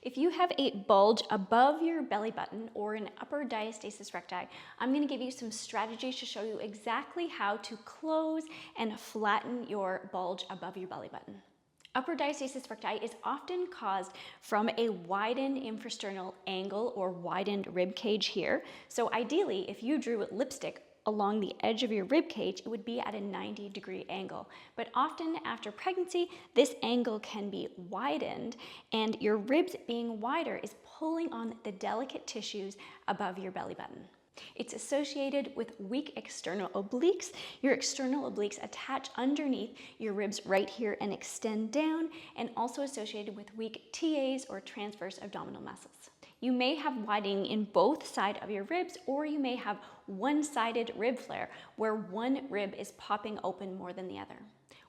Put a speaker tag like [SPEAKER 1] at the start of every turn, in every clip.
[SPEAKER 1] If you have a bulge above your belly button or an upper diastasis recti, I'm going to give you some strategies to show you exactly how to close and flatten your bulge above your belly button. Upper diastasis recti is often caused from a widened infrasternal angle or widened rib cage here. So ideally, if you drew lipstick along the edge of your rib cage, it would be at a 90-degree angle. But often after pregnancy, this angle can be widened, and your ribs being wider is pulling on the delicate tissues above your belly button. It's associated with weak external obliques. Your external obliques attach underneath your ribs right here and extend down, and also associated with weak TAs or transverse abdominal muscles. You may have widening in both sides of your ribs, or you may have one-sided rib flare where one rib is popping open more than the other.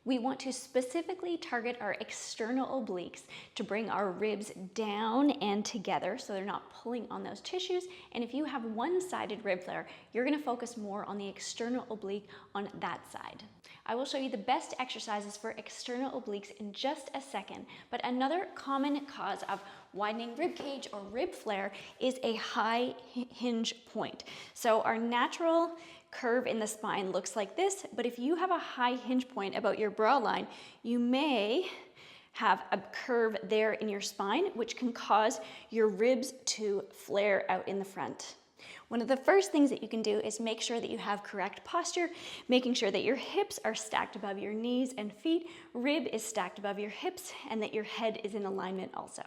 [SPEAKER 1] We want to specifically target our external obliques to bring our ribs down and together so they're not pulling on those tissues. And if you have one-sided rib flare, you're going to focus more on the external oblique on that side. I will show you the best exercises for external obliques in just a second, but another common cause of widening rib cage or rib flare is a high hinge point. So our natural curve in the spine looks like this, but if you have a high hinge point about your brow line, you may have a curve there in your spine, which can cause your ribs to flare out in the front. One of the first things that you can do is make sure that you have correct posture, making sure that your hips are stacked above your knees and feet, rib is stacked above your hips, and that your head is in alignment also.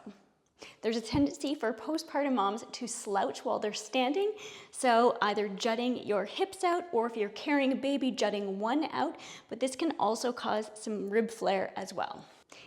[SPEAKER 1] There's a tendency for postpartum moms to slouch while they're standing, so either jutting your hips out, or if you're carrying a baby, jutting one out, but this can also cause some rib flare as well.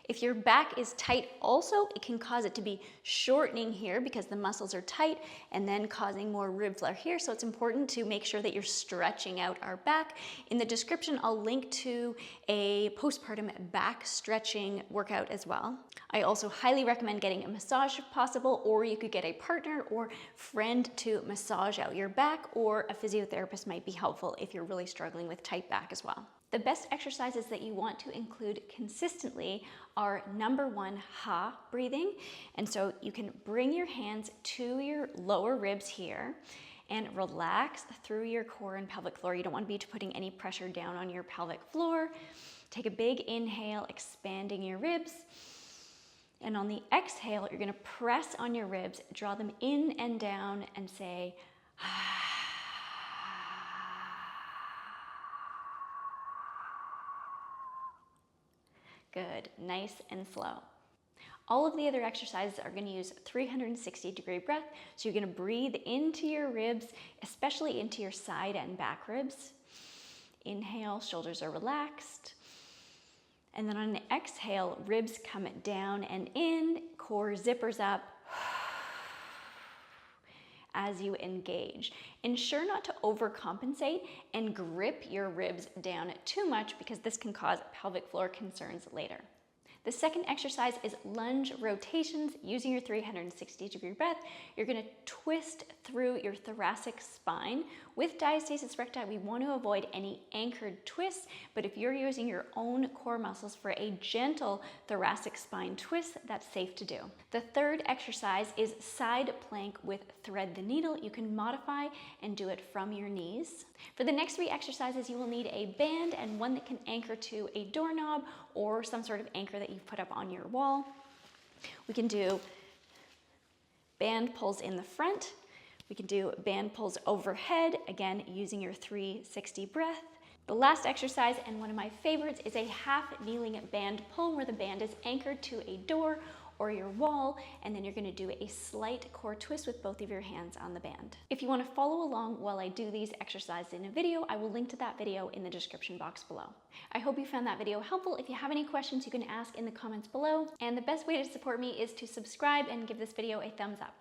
[SPEAKER 1] If your back is tight also, it can cause it to be shortening here because the muscles are tight, and then causing more rib flare here. So it's important to make sure that you're stretching out our back. In the description, I'll link to a postpartum back stretching workout as well. I also highly recommend getting a massage if possible, or you could get a partner or friend to massage out your back, or a physiotherapist might be helpful if you're really struggling with tight back as well. The best exercises that you want to include consistently are number one, ha breathing. And so you can bring your hands to your lower ribs here and relax through your core and pelvic floor. You don't want to be putting any pressure down on your pelvic floor. Take a big inhale, expanding your ribs. And on the exhale, you're going to press on your ribs, draw them in and down, and say, ah. Good, nice and slow. All of the other exercises are going to use 360-degree breath. So you're going to breathe into your ribs, especially into your side and back ribs. Inhale, shoulders are relaxed. And then on an exhale, ribs come down and in, core zippers up as you engage. Ensure not to overcompensate and grip your ribs down too much, because this can cause pelvic floor concerns later. The second exercise is lunge rotations using your 360-degree breath. You're going to twist through your thoracic spine. With diastasis recti, we want to avoid any anchored twists, but if you're using your own core muscles for a gentle thoracic spine twist, that's safe to do. The third exercise is side plank with thread the needle. You can modify and do it from your knees. For the next three exercises, you will need a band and one that can anchor to a doorknob or some sort of anchor that you've put up on your wall. We can do band pulls in the front. We can do band pulls overhead, again, using your 360 breath. The last exercise, and one of my favorites, is a half kneeling band pull where the band is anchored to a door or your wall, and then you're going to do a slight core twist with both of your hands on the band. If you want to follow along while I do these exercises in a video, I will link to that video in the description box below. I hope you found that video helpful. If you have any questions, you can ask in the comments below, and the best way to support me is to subscribe and give this video a thumbs up.